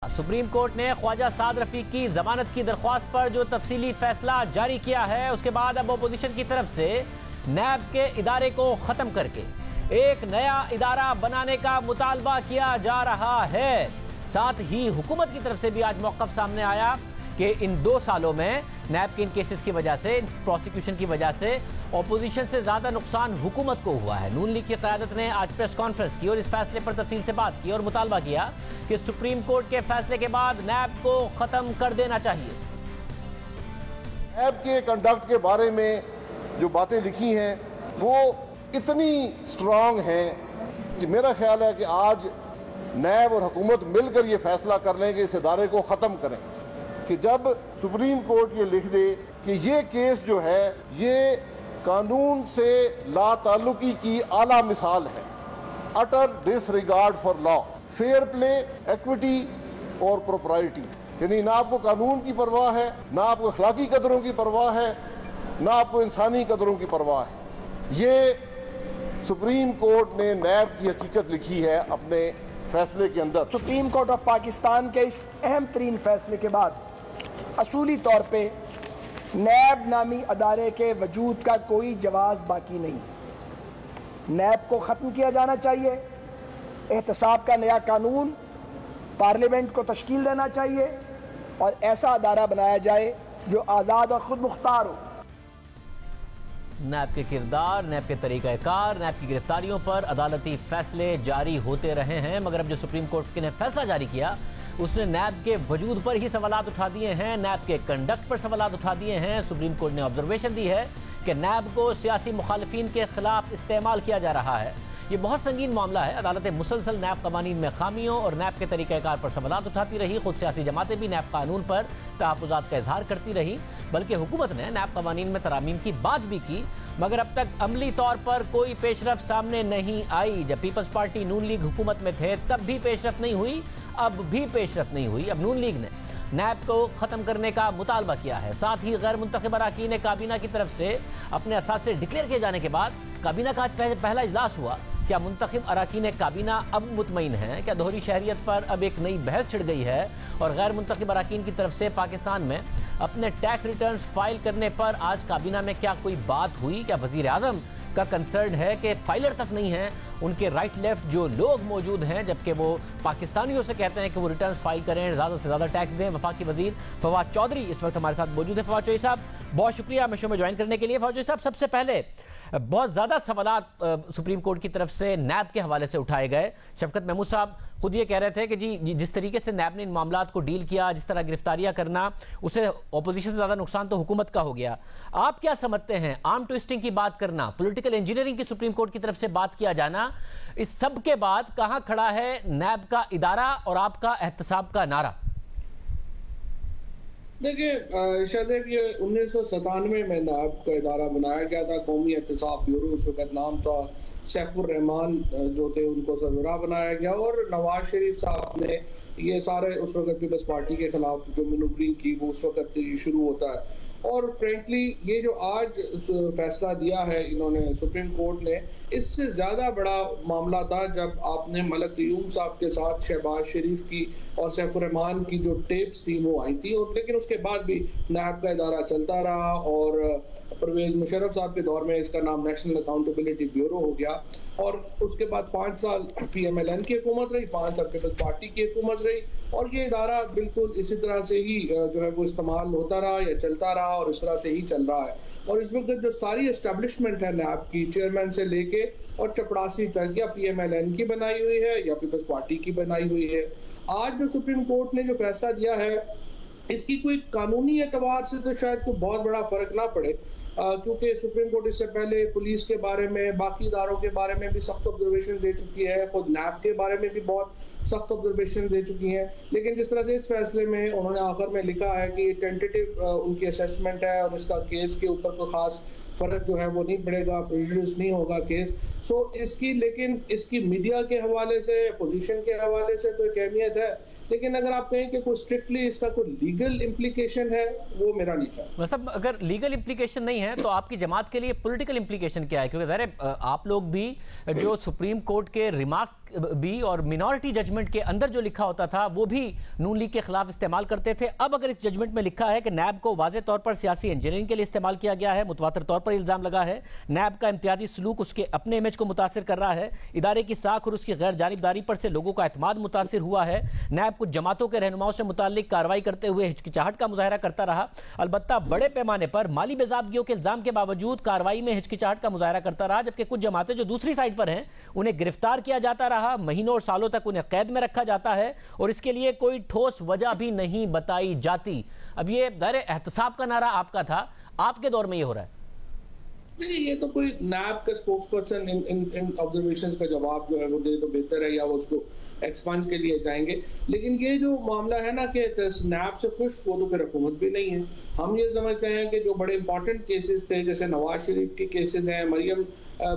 Supreme court ने ख्वाजा साद रफीक की जमानत की दरख्वास्त पर जो तफसीली फैसला जारी किया है, उसके बाद अब अपोजिशन की तरफ से नैब के इदारे को खत्म करके एक नया इदारा बनाने का मुतालबा किया जा रहा है। साथ ही हुकूमत की तरफ से भी आज मौक़िफ़ सामने आया कि इन 2 सालों में नैब के इन केसेस की वजह से, प्रोसिक्यूशन की वजह से ऑपोजिशन से ज्यादा नुकसान हुकूमत को हुआ है। नून लीग की क़यादत ने आज प्रेस कॉन्फ्रेंस की और इस फैसले पर तफसील से बात की और मुतालबा किया कि सुप्रीम कोर्ट के फैसले के बाद नैब को खत्म कर देना चाहिए। नैब के कंडक्ट के बारे में जो बातें लिखी हैं वो इतनी स्ट्रांग हैं कि मेरा ख्याल है कि आज नैब और हुकूमत मिलकर ये फैसला कर लें कि इस इदारे को ख़त्म करें। कि जब सुप्रीम कोर्ट ये लिख दे कि ये केस जो है ये कानून से लाताल्लुकी की आला मिसाल है, utter disregard for law, fair play, equity और प्रोप्राइटी, यानी ना आपको कानून की परवाह है, ना आपको अखलाकी कदरों की परवाह है, ना आपको इंसानी कदरों की परवाह है। ये सुप्रीम कोर्ट ने नैब की हकीकत लिखी है अपने फैसले के अंदर। सुप्रीम कोर्ट ऑफ पाकिस्तान के इस अहम तरीन फैसले के बाद असूली तौर पे नैब नामी अदारे के वजूद का कोई जवाज़ बाकी नहीं। नैब को ख़त्म किया जाना चाहिए। एहतसाब का नया कानून पार्लियामेंट को तश्कील देना चाहिए और ऐसा अदारा बनाया जाए जो आज़ाद और ख़ुद मुख्तार हो। नैब के किरदार, नैब के तरीक़ाकार, नैब की गिरफ्तारियों पर अदालती फैसले जारी होते रहे हैं, मगर अब जो सुप्रीम कोर्ट ने फैसला जारी किया उसने नैब के वजूद पर ही सवालात उठा दिए हैं, नैब के कंडक्ट पर सवालात उठा दिए हैं। सुप्रीम कोर्ट ने ऑब्जर्वेशन दी है कि नैब को सियासी मुखालिफिन के खिलाफ इस्तेमाल किया जा रहा है। ये बहुत संगीन मामला है। अदालतें मुसलसल नैब कवानीन में खामियों और नैब के तरीक़ाकार पर सवालात उठाती रही। खुद सियासी जमातें भी नैब कानून पर तहफ़्फ़ुज़ात का इजहार करती रही, बल्कि हुकूमत ने नैब कवानीन में तरामीम की बात भी की, मगर अब तक अमली तौर पर कोई पेशरफ सामने नहीं आई। जब पीपल्स पार्टी नून लीग हुकूमत में थे तब भी पेशरफ नहीं हुई, अब भी पेशरफ नहीं हुई। अब नून लीग ने नैब को ख़त्म करने का मुतालबा किया है। साथ ही गैर मुंतखब अरकान काबीना की तरफ से अपने असासे डिक्लेयर किए जाने के बाद काबीना का पहला इजलास हुआ। क्या मुंतखब अरकान काबीना अब मुतमईन हैं? क्या दोहरी शहरियत पर अब एक नई बहस छिड़ गई है? और गैर मुंतखब अरकान की तरफ से पाकिस्तान में अपने टैक्स रिटर्न्स फाइल करने पर आज काबीना में क्या कोई बात हुई? क्या वज़ीर आज़म का कंसर्न है कि फाइलर तक नहीं है उनके राइट लेफ्ट जो लोग मौजूद हैं, जबकि वो पाकिस्तानियों से कहते हैं कि वो रिटर्न्स फाइल करें, ज़्यादा से ज़्यादा टैक्स दें। वफाकी वज़ीर फवाद चौधरी इस वक्त हमारे साथ मौजूद है। फवाद चौधरी साहब, बहुत शुक्रिया हमें शो में ज्वाइन करने के लिए। फवाद चौधरी साहब, सबसे पहले बहुत ज़्यादा सवालात सुप्रीम कोर्ट की तरफ से नैब के हवाले से उठाए गए। शफकत महमूद साहब खुद ये कह रहे थे कि जी जिस तरीके से नैब ने इन मामलात को डील किया, जिस तरह गिरफ्तारियां करना, उससे ऑपोजिशन से ज़्यादा नुकसान तो हुकूमत का हो गया। आप क्या समझते हैं, आर्म ट्विस्टिंग की बात करना, पॉलिटिकल इंजीनियरिंग की सुप्रीम कोर्ट की तरफ से बात किया जाना, इस सब के बाद कहां खड़ा है नैब का इदारा और आपका एहतसाब का नारा? देखिए शायद ये 1997 में नैब का इदारा बनाया गया था, कौमी एहतसाब ब्यूरो उस वक्त नाम था। सैफुर रहमान जो थे उनको सरबराह बनाया गया और नवाज शरीफ साहब ने ये सारे उस वक्त पीपल्स पार्टी के खिलाफ जो मनूवरिंग की वो उस वक्त शुरू होता है। और फ्रेंकली ये जो आज फैसला दिया है इन्होंने सुप्रीम कोर्ट ने, इससे ज़्यादा बड़ा मामला था जब आपने मलक क़यूम साहब के साथ शहबाज शरीफ की और सैफुर रहमान की जो टेप्स थी वो आई थी। और लेकिन उसके बाद भी नैब का इदारा चलता रहा और परवेज मुशर्रफ साहब के दौर में इसका नाम नेशनल अकाउंटेबिलिटी ब्यूरो हो गया। और उसके बाद 5 साल PMLN की हुकूमत रही, 5 साल पीपल्स पार्टी की हुकूमत रही और ये इदारा बिल्कुल इसी तरह से ही जो है वो इस्तेमाल होता रहा या चलता रहा और इस तरह से ही चल रहा है। और इस वक्त जो सारी एस्टेब्लिशमेंट है नैब की, चेयरमैन से लेके और चपड़ासी तक, या PMLN की बनाई हुई है या पीपल्स पार्टी की बनाई हुई है। आज जो सुप्रीम कोर्ट ने जो फैसला दिया है इसकी कोई कानूनी एतबार से तो शायद कोई बहुत बड़ा फर्क ना पड़े, क्योंकि सुप्रीम कोर्ट इससे पहले पुलिस के बारे में, बाकी इदारों के बारे में भी सख्त ऑब्जर्वेशन दे चुकी है, खुद नैब के बारे में भी बहुत सख्त ऑब्जर्वेशन दे चुकी हैं। लेकिन जिस तरह से इस फैसले में उन्होंने आखिर में लिखा है कि टेंटेटिव उनकी असेसमेंट है और इसका केस के ऊपर कोई खास फर्क जो है वो नहीं पड़ेगा, प्रेजुडिस नहीं होगा केस। सो इसकी, लेकिन इसकी मीडिया के हवाले से, अपोजिशन के हवाले से तो एक अहमियत है, लेकिन अगर आप कहें कि कोई स्ट्रिक्टली इसका कोई लीगल इम्प्लीकेशन है, वो मेरा नहीं था। मतलब अगर लीगल इम्प्लीकेशन नहीं है तो आपकी जमात के लिए पॉलिटिकल इम्प्लीकेशन क्या है? क्योंकि ज़ाहिर आप लोग भी जो सुप्रीम कोर्ट के रिमार्क भी और मिनॉरिटी जजमेंट के अंदर जो लिखा होता था वो भी नून लीग के खिलाफ इस्तेमाल करते थे। अब अगर इस जजमेंट में लिखा है कि नैब को वाज़ेह तौर पर सियासी इंजीनियरिंग के लिए इस्तेमाल किया गया है, मुतवातिर तौर पर इल्जाम लगा है, नैब का इम्तियाजी सलूक उसके अपने इमेज को मुतासिर कर रहा है, इदारे की साख और उसकी गैर जानिबदारी पर से लोगों का एतमाद मुतासिर हुआ है, नैब कुछ जमातों के रहनुमाओं से मुताल्लिक कार्रवाई करते हुए हिचकिचाहट का मुजाहरा करता रहा, अलबत्ता बड़े पैमाने पर माली बेज़ाबगियों के इल्जाम के बावजूद कार्रवाई में हिचकिचाहट का मुजाहरा करता रहा, जबकि कुछ जमातें जो दूसरी साइड पर हैं उन्हें गिरफ्तार किया जाता रहा, महीनों और सालों तक उन्हें कैद में रखा जाता है और इसके लिए कोई ठोस वजह भी नहीं बताई जाती। अब ये दायरे एहतसाब का नारा आपका था, आपके दौर में ये हो रहा है? नहीं, ये तो कोई नैब का स्पोक्स पर्सन इन ऑब्जर्वेशंस का जवाब जो है वो दे तो बेहतर है, या वो उसको एक्सपंज के लिए जाएंगे। लेकिन ये जो मामला है ना कि नैब से खुश, वो तो फिर हुकूमत भी नहीं है। हम ये समझते हैं कि जो बड़े इंपॉर्टेंट केसेस थे, जैसे नवाज शरीफ के केसेस हैं, मरियम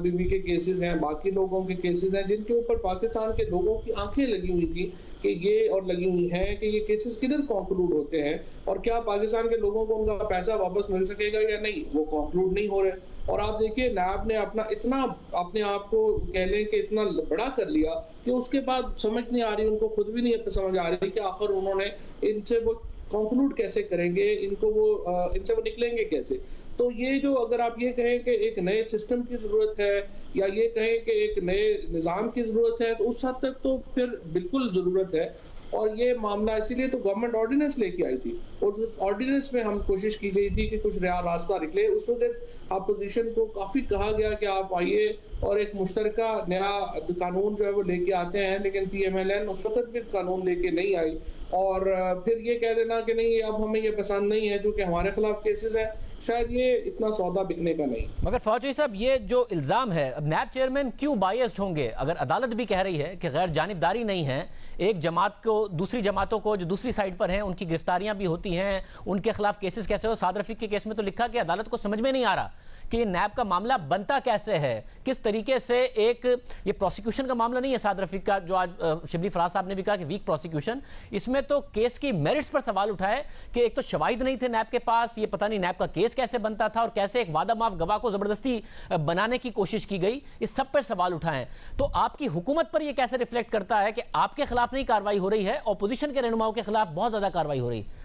बीबी के केसेस हैं, बाकी लोगों के केसेस हैं, जिनके ऊपर पाकिस्तान के लोगों की आंखें लगी हुई थी कि ये और लगी हुई हैं कि ये केसेस किधर कंक्लूड होते हैं और क्या पाकिस्तान के लोगों को उनका पैसा वापस मिल सकेगा या नहीं, वो कंक्लूड नहीं हो रहे। और आप देखिए नैब ने अपना इतना अपने आप को कह लें कि इतना बड़ा कर लिया कि उसके बाद समझ नहीं आ रही, उनको खुद भी नहीं समझ आ रही कि आखिर उन्होंने इनसे वो कंक्लूड कैसे करेंगे, इनको वो इनसे वो निकलेंगे कैसे। तो ये जो अगर आप ये कहें कि एक नए सिस्टम की जरूरत है या ये कहें कि एक नए निज़ाम की जरूरत है, तो उस हद तक तो फिर बिल्कुल जरूरत है। और ये मामला इसीलिए तो गवर्नमेंट ऑर्डिनेंस लेके आई थी और उस ऑर्डिनेंस में हम कोशिश की गई थी कि कुछ नया रास्ता निकले। उस वक्त अपोजिशन को काफी कहा गया कि आप आइए और एक मुश्तरका नया कानून जो है वो लेके आते हैं, लेकिन PMLN उस वक्त भी कानून लेके नहीं आई और फिर ये कह देना कि नहीं अब हमें ये पसंद नहीं है, जो कि हमारे खिलाफ केसेस है, शायद ये इतना सौदा बिकने का नहीं। मगर फौजी साहब, ये जो इल्जाम है, अब नैब चेयरमैन क्यों बायस्ड होंगे? अगर अदालत भी कह रही है कि गैर जानिबदारी नहीं है, एक जमात को दूसरी जमातों को जो दूसरी साइड पर हैं उनकी गिरफ्तारियां भी होती हैं, उनके खिलाफ केसेस कैसे हो। साद रफीक के केस में तो लिखा कि अदालत को समझ में नहीं आ रहा कि ये नैब का मामला बनता कैसे है, किस तरीके से एक ये प्रोसिक्यूशन का मामला नहीं है साद रफीक का, जो आज शिबली फराज साहब ने भी कहा कि वीक प्रोसिक्यूशन, इसमें तो केस की मेरिट्स पर सवाल उठाए कि एक तो शवाहिद नहीं थे नैब के पास, ये पता नहीं नैब का केस कैसे बनता था और कैसे एक वादा माफ गवाह को जबरदस्ती बनाने की कोशिश की गई, इस सब पर सवाल उठाए। तो आपकी हुकूमत पर यह कैसे रिफ्लेक्ट करता है कि आपके खिलाफ नहीं कार्रवाई हो रही है, अपोजिशन के रहनुमाओं के खिलाफ बहुत ज्यादा कार्रवाई हो रही है?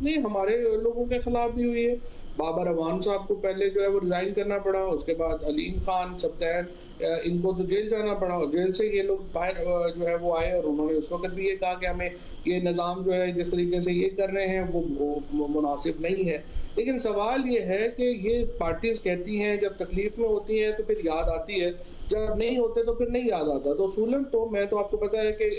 नहीं, हमारे लोगों के खिलाफ भी हुई है। बाबर अवान साहब को पहले जो है वो रिजाइन करना पड़ा, उसके बाद अलीम खान, सब्तैन, इनको तो जेल जाना पड़ा और जेल से ये लोग बाहर जो है वो आए और उन्होंने उस वक्त भी ये कहा कि हमें ये निज़ाम जो है जिस तरीके से ये कर रहे हैं वो मुनासिब नहीं है। लेकिन सवाल ये है कि ये पार्टीज कहती हैं जब तकलीफ में होती हैं तो फिर याद आती है, जब नहीं होते तो फिर नहीं याद आता। तो असूलन तो मैं तो आपको पता है कि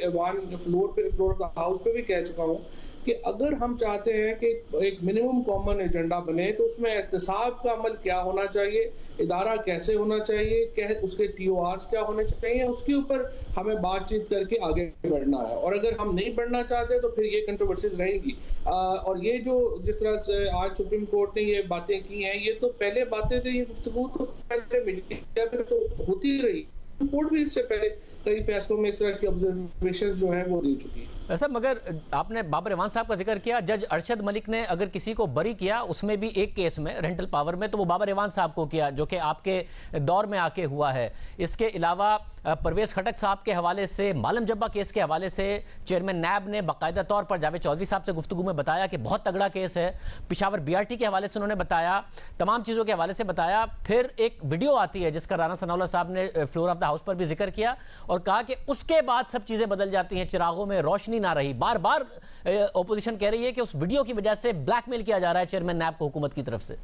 फ्लोर ऑफ द हाउस पे भी कह चुका हूँ कि अगर हम चाहते हैं कि एक मिनिमम कॉमन एजेंडा बने तो उसमें एहतसाब का अमल क्या होना चाहिए, इदारा कैसे होना चाहिए, उसके TORs क्या होने चाहिए, उसके ऊपर हमें बातचीत करके आगे बढ़ना है। और अगर हम नहीं बढ़ना चाहते तो फिर ये कंट्रोवर्सीज रहेंगी। और ये जो जिस तरह से आज सुप्रीम कोर्ट ने ये बातें की हैं, ये तो पहले बातें थी, ये गुफ्तगू तो पहले मीडिया पे तो होती रही, कोर्ट भी इससे पहले कई फैसलों में इस तरह की ऑब्जर्वेशन जो है वो दे चुकी है। ऐसा मगर आपने बाबर अवान साहब का जिक्र किया, जज अरशद मलिक ने अगर किसी को बरी किया उसमें भी एक केस में रेंटल पावर में, तो वो बाबर अवान साहब को किया जो कि आपके दौर में आके हुआ है। इसके अलावा परवेज खटक साहब के हवाले से, मालम जब्बा केस के हवाले से चेयरमैन नैब ने बाकायदा तौर पर जावेद चौधरी साहब से गुफ्तगू में बताया कि बहुत तगड़ा केस है। पिशावर BRT के हवाले से उन्होंने बताया, तमाम चीज़ों के हवाले से बताया। फिर एक वीडियो आती है जिसका राना सनाउल्लाह साहब ने फ्लोर ऑफ द हाउस पर भी जिक्र किया और कहा कि उसके बाद सब चीज़ें बदल जाती हैं, चिरागों में रोशनी ना रही। बार बार ओपोजिशन कह रही है कि उस वीडियो की वजह से ब्लैकमेल किया जा रहा है चेयरमैन नैब को हुकूमत की तरफ से।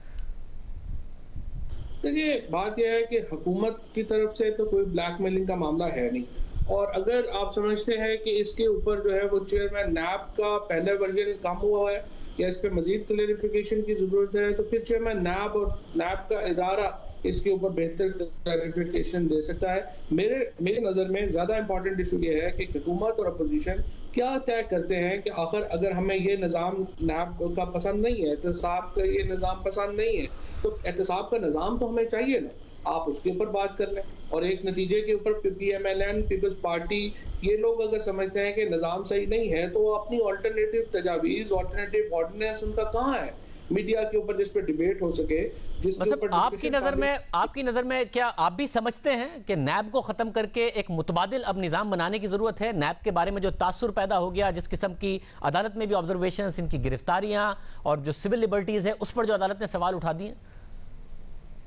देखिए, बात यह है कि हुकूमत की तरफ से तो कोई ब्लैकमेलिंग का मामला है नहीं, और अगर आप समझते हैं कि इसके ऊपर जो है वो चेयरमैन नैब का पहला वर्जन कम हुआ है या इस पर मजीद क्लैरिफिकेशन की जरूरत है, तो फिर चेयरमैन नैब और नैब का इदारा इसके ऊपर बेहतर क्लैरिफिकेशन दे सकता है। मेरे नज़र में ज़्यादा इंपॉर्टेंट इशू ये है कि हुकूमत और अपोजिशन क्या तय करते हैं कि आखिर अगर हमें ये निज़ाम नैब का पसंद नहीं है, एहतसाब का ये निज़ाम पसंद नहीं है, तो एहतसाब का निज़ाम तो हमें चाहिए ना, आप उसके ऊपर बात कर लें। और एक नतीजे के ऊपर PMLN, पीपल्स पार्टी, ये लोग अगर समझते हैं कि निज़ाम सही नहीं है तो अपनी ऑल्टरनेटिव तजावीज़, ऑल्टरनेटिव ऑर्डिनेंस उनका कहाँ है? मीडिया के ऊपर जिस पे डिबेट हो सके, जिसके मतलब ऊपर आपकी नजर में क्या आप भी समझते हैं कि नैब को खत्म करके एक मुतबादिल अब निजाम बनाने की जरूरत है? नैब के बारे में जो तासुर पैदा हो गया, जिस किस्म की अदालत में भी ऑब्जर्वेशंस, इनकी गिरफ्तारियां और जो सिविल लिबर्टीज है उस पर जो अदालत ने सवाल उठा दिए।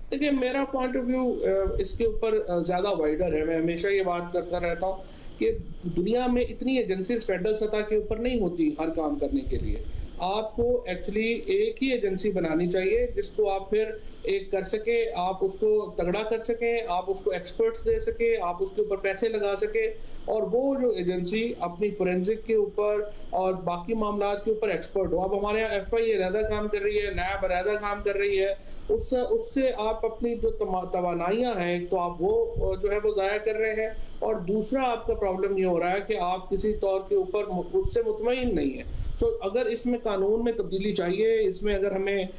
देखिए, मेरा पॉइंट ऑफ व्यू इसके ऊपर ज्यादा वाइडर है। मैं हमेशा ये बात करता रहता हूँ कि दुनिया में इतनी एजेंसीज फेडरल सतह के ऊपर नहीं होती हर काम करने के लिए। आपको एक्चुअली एक ही एजेंसी बनानी चाहिए जिसको आप फिर एक कर सके, आप उसको तगड़ा कर सके, आप उसको एक्सपर्ट्स दे सके, आप उसके ऊपर पैसे लगा सके, और वो जो एजेंसी अपनी फोरेंसिक के ऊपर और बाकी मामला के ऊपर एक्सपर्ट हो। अब हमारे यहाँ FI अलहदा काम कर रही है, नैब अलहदा काम कर रही है, उससे आप अपनी जो तवानाइयां हैं तो आप वो जो है वो जाया कर रहे हैं, और दूसरा आपका प्रॉब्लम ये हो रहा है कि आप किसी तौर के ऊपर उससे मुतमईन नहीं है। तो अगर इसमें कानून में तब्दीली चाहिए, इसमें अगर हमें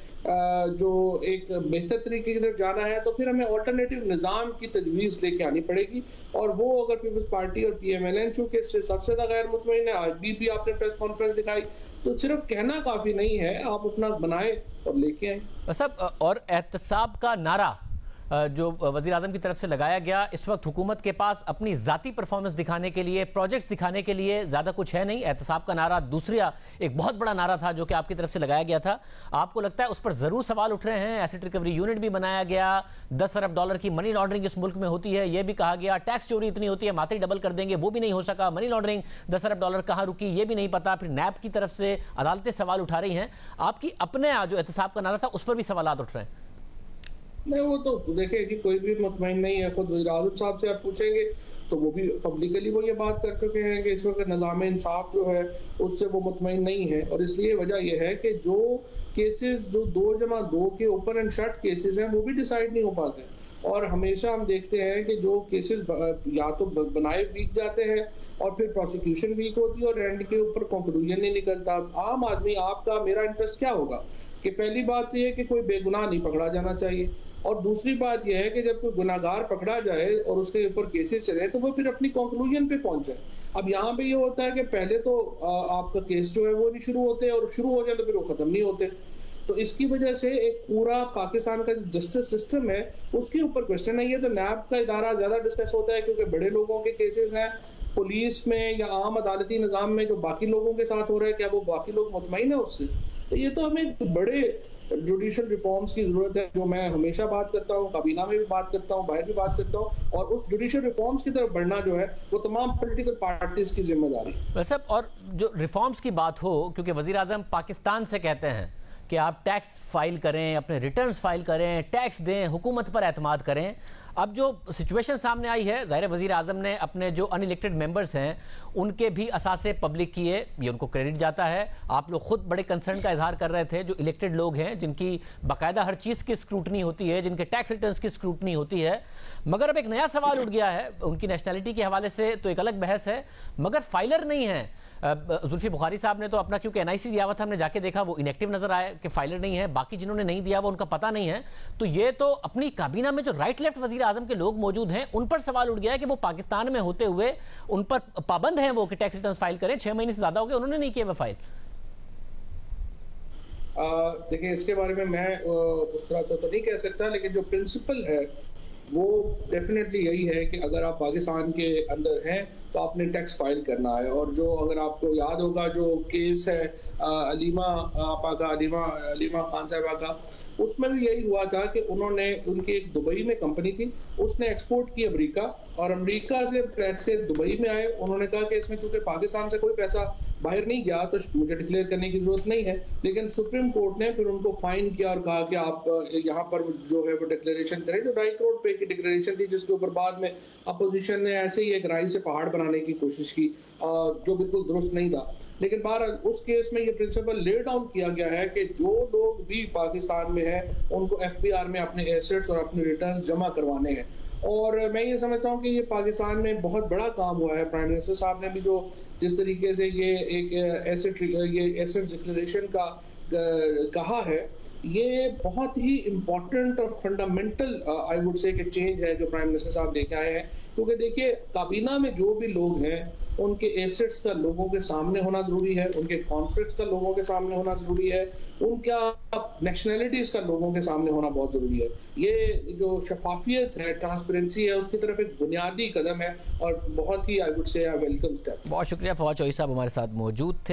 जो एक बेहतर तरीके की तरफ जाना है, तो फिर हमें ऑल्टरनेटिव निज़ाम की तजवीज़ लेके आनी पड़ेगी, और वो अगर पीपल्स पार्टी और PMLN चूंकि इससे सबसे ज़्यादा गैर मुतमईन है, आज भी आपने प्रेस कॉन्फ्रेंस दिखाई, तो सिर्फ कहना काफ़ी नहीं है, आप अपना बनाए और लेके आए। सब और एहतसाब का नारा जो वज़ीर आज़म की तरफ से लगाया गया, इस वक्त हुकूमत के पास अपनी ज़ाती परफॉर्मेंस दिखाने के लिए, प्रोजेक्ट्स दिखाने के लिए ज़्यादा कुछ है नहीं। एहतसाब का नारा दूसरा एक बहुत बड़ा नारा था जो कि आपकी तरफ से लगाया गया था। आपको लगता है उस पर ज़रूर सवाल उठ रहे हैं? एसेट रिकवरी यूनिट भी बनाया गया, 10 अरब डॉलर की मनी लॉन्ड्रिंग इस मुल्क में होती है, यह भी कहा गया। टैक्स चोरी इतनी होती है, मात्री डबल कर देंगे, वो भी नहीं हो सका। मनी लॉन्ड्रिंग 10 अरब डॉलर कहाँ रुकी ये भी नहीं पता। फिर नैब की तरफ से अदालतें सवाल उठा रही हैं। आपकी अपने जो एहतसाब का नारा था उस पर भी सवाल उठ रहे हैं। नहीं, वो तो देखिए कि कोई भी मुतमईन नहीं है। खुद वज़ीर आज़म साहब से आप पूछेंगे तो वो भी पब्लिकली वो ये बात कर चुके हैं कि इस वक्त निज़ाम इंसाफ जो है उससे वो मुतमईन नहीं है, और इसलिए वजह यह है कि जो केसेस जो 2+2 के ओपन एंड शट केसेस हैं वो भी डिसाइड नहीं हो पाते, और हमेशा हम देखते हैं कि जो केसेस या तो बनाए वीक जाते हैं और फिर प्रोसिक्यूशन वीक होती है और एंड के ऊपर कंक्लूजन नहीं निकलता। आम आदमी, आपका मेरा इंटरेस्ट क्या होगा कि पहली बात यह है कि कोई बेगुनाह नहीं पकड़ा जाना चाहिए, और दूसरी बात यह है कि जब कोई गुनाहगार पकड़ा जाए और उसके ऊपर केसेस चले तो वो फिर अपनी कंक्लूजन पे पहुंचे। अब यहाँ पे ये होता है कि पहले तो आपका केस जो है वो नहीं शुरू होते, और शुरू हो जाए तो फिर वो खत्म नहीं होते। तो इसकी वजह से एक पूरा पाकिस्तान का जस्टिस सिस्टम है उसके ऊपर क्वेश्चन है। ये तो नैब का इदारा ज्यादा डिस्कस होता है क्योंकि बड़े लोगों के केसेस हैं। पुलिस में या आम अदालती निज़ाम में जो बाकी लोगों के साथ हो रहा है, क्या वो बाकी लोग मुतमईन है उससे? तो ये तो हमें बड़े जुडिशल रिफॉर्म्स की जरूरत है, जो मैं हमेशा बात करता हूँ, काबीना में भी बात करता हूँ, बाहर भी बात करता हूँ, और उस जुडिशल रिफॉर्म्स की तरफ बढ़ना जो है वो तमाम पॉलिटिकल पार्टीज की जिम्मेदारी है। वैसे और जो रिफॉर्म्स की बात हो, क्योंकि वजीर आजम पाकिस्तान से कहते हैं कि आप टैक्स फाइल करें, अपने रिटर्न्स फाइल करें, टैक्स दें, हुकूमत पर एतमाद करें। अब जो सिचुएशन सामने आई है, ज़ाहिर वज़ीर आज़म ने अपने जो अनइलेक्टेड मेंबर्स हैं उनके भी असासे पब्लिक किए, ये उनको क्रेडिट जाता है। आप लोग खुद बड़े कंसर्न का इजहार कर रहे थे, जो इलेक्टेड लोग हैं जिनकी बाकायदा हर चीज़ की स्क्रूटनी होती है, जिनके टैक्स रिटर्न्स की स्क्रूटनी होती है। मगर अब एक नया सवाल उठ गया है, उनकी नेशनैलिटी के हवाले से तो एक अलग बहस है, मगर फाइलर नहीं है। जुल्फी बुखारी साहब ने तो अपना, क्योंकि NIC दिया हुआ था, हमने जाके देखा वो इनएक्टिव नजर आया कि फाइलर नहीं है, बाकी जिन्होंने नहीं दिया वो उनका पता नहीं है। तो ये तो अपनी काबीना में जो राइट लेफ्ट वजीर आजम के लोग मौजूद हैं उन पर सवाल उठ गया है कि वो पाकिस्तान में होते हुए उन पर पाबंद हैं वो कि टैक्स रिटर्न फाइल करें। 6 महीने से ज्यादा हो गए उन्होंने नहीं किया वो फाइल। देखिए, इसके बारे में मैं उस तरह से तो नहीं कह सकता, लेकिन जो प्रिंसिपल है वो डेफिनेटली यही है कि अगर आप पाकिस्तान के अंदर हैं तो आपने टैक्स फाइल करना है। और जो अगर आपको याद होगा जो केस है अलीमा खान साहबा का, उसमें भी यही हुआ था कि उन्होंने, उनकी एक दुबई में कंपनी थी, उसने एक्सपोर्ट की अमेरिका, और अमेरिका से पैसे दुबई में आए। उन्होंने कहा कि इसमें चूंकि पाकिस्तान से कोई पैसा बाहर नहीं गया तो मुझे डिक्लेयर करने की जरूरत नहीं है, लेकिन सुप्रीम कोर्ट ने फिर उनको फाइन किया और कहा कि आप यहाँ पर जो है वो डिक्लेरेशन करें। जो 2.5 करोड़ रुपए की डिक्लेरेशन थी, जिसके ऊपर बाद में अपोजिशन ने ऐसे ही एक राई से पहाड़ बनाने की कोशिश की, जो बिल्कुल दुरुस्त नहीं था। लेकिन बहरहाल उस केस में ये प्रिंसिपल ले डाउन किया गया है कि जो लोग भी पाकिस्तान में हैं उनको FBR में अपने एसेट्स और अपने रिटर्न जमा करवाने हैं। और मैं ये समझता हूँ कि ये पाकिस्तान में बहुत बड़ा काम हुआ है। प्राइम मिनिस्टर साहब ने भी जो जिस तरीके से ये एक एसेट डिक्लेरेशन का कहा है, ये बहुत ही इम्पोर्टेंट और फंडामेंटल आई वुड से चेंज है जो प्राइम मिनिस्टर साहब लेके आए हैं क्योंकि देखिए काबीना में जो भी लोग हैं उनके एसेट्स का लोगों के सामने होना जरूरी है, उनके कॉन्फ्लिक्ट्स का लोगों के सामने होना जरूरी है, उनका नेशनैलिटीज का लोगों के सामने होना बहुत जरूरी है। ये जो शफाफियत है, ट्रांसपेरेंसी है, उसकी तरफ एक बुनियादी कदम है और बहुत ही I would say welcome step. बहुत शुक्रिया। फवाद चौधरी साहब हमारे साथ मौजूद थे।